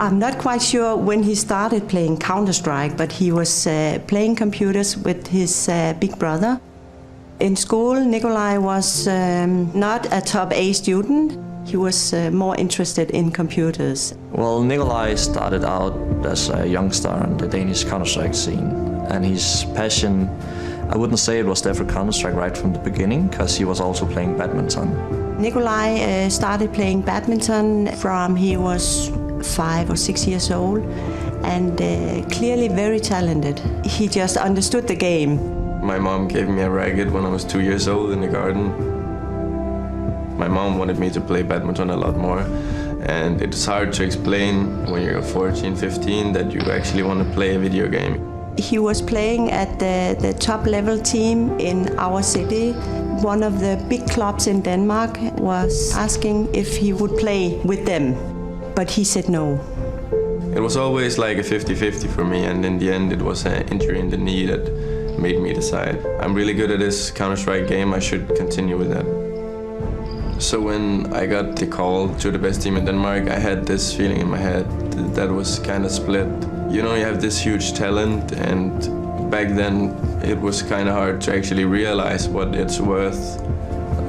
I'm not quite sure when he started playing Counter-Strike, but he was playing computers with his big brother. In school, Nikolaj was not a top A student. He was more interested in computers. Well, Nikolaj started out as a youngster on the Danish Counter-Strike scene. And his passion, I wouldn't say it was there for Counter-Strike right from the beginning, because he was also playing badminton. Nikolaj started playing badminton from he was 5 or 6 years old, and clearly very talented. He just understood the game. My mom gave me a racket when I was 2 years old in the garden. My mom wanted me to play badminton a lot more, and it's hard to explain when you're 14, 15 that you actually want to play a video game. He was playing at the top level team in our city. One of the big clubs in Denmark was asking if he would play with them, but he said no. It was always like a 50-50 for me, and in the end it was an injury in the knee that made me decide I'm really good at this Counter-Strike game, I should continue with that. So when I got the call to the best team in Denmark, I had this feeling in my head that was kind of split. You know, you have this huge talent, and back then it was kind of hard to actually realize what it's worth,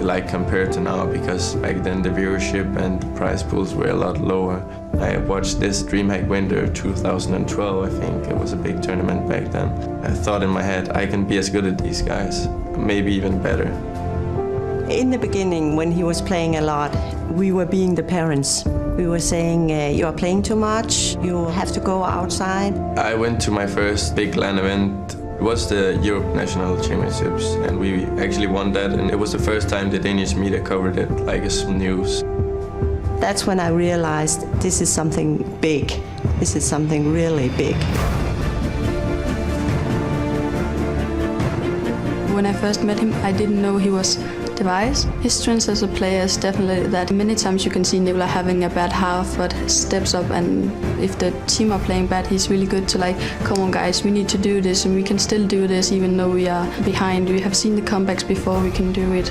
like compared to now, because back then the viewership and the prize pools were a lot lower. I watched this DreamHack Winter 2012, I think. It was a big tournament back then. I thought in my head, I can be as good as these guys, maybe even better. In the beginning, when he was playing a lot, we were being the parents. We were saying, you are playing too much, you have to go outside. I went to my first big LAN event. It was the Europe National Championships, and we actually won that, and it was the first time the Danish media covered it like as news. That's when I realized this is something big. This is something really big. When I first met him, I didn't know he was device. His strength as a player is definitely that many times you can see Nikolaj having a bad half, but steps up, and if the team are playing bad, he's really good to like, come on guys, we need to do this, and we can still do this even though we are behind. We have seen the comebacks before, we can do it.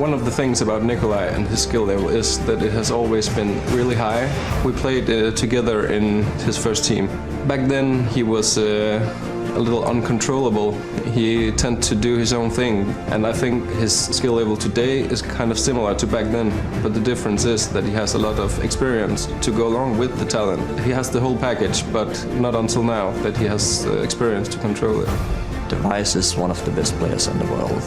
One of the things about Nikolaj and his skill level is that it has always been really high. We played together in his first team. Back then he was a little uncontrollable. He tended to do his own thing, and I think his skill level today is kind of similar to back then, but the difference is that he has a lot of experience to go along with the talent. He has the whole package, but not until now that he has experience to control it. Device is one of the best players in the world,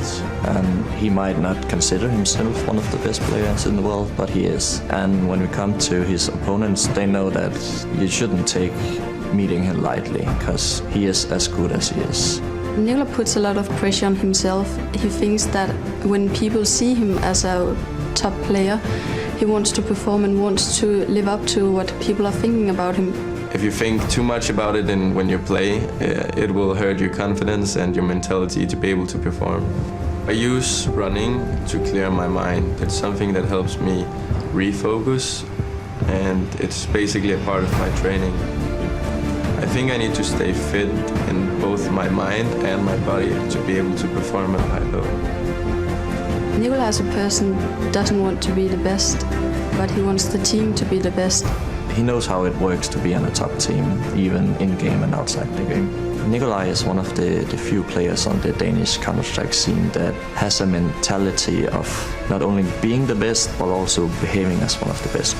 and he might not consider himself one of the best players in the world, but he is. And when we come to his opponents, they know that you shouldn't take meeting him lightly, because he is as good as he is. Nikolaj puts a lot of pressure on himself. He thinks that when people see him as a top player, he wants to perform and wants to live up to what people are thinking about him. If you think too much about it and when you play, it will hurt your confidence and your mentality to be able to perform. I use running to clear my mind. It's something that helps me refocus, and it's basically a part of my training. I think I need to stay fit in both my mind and my body to be able to perform at a high level. Nikolaj as a person doesn't want to be the best, but he wants the team to be the best. He knows how it works to be on a top team, even in-game and outside the game. Nikolaj is one of the few players on the Danish Counter-Strike scene that has a mentality of not only being the best, but also behaving as one of the best.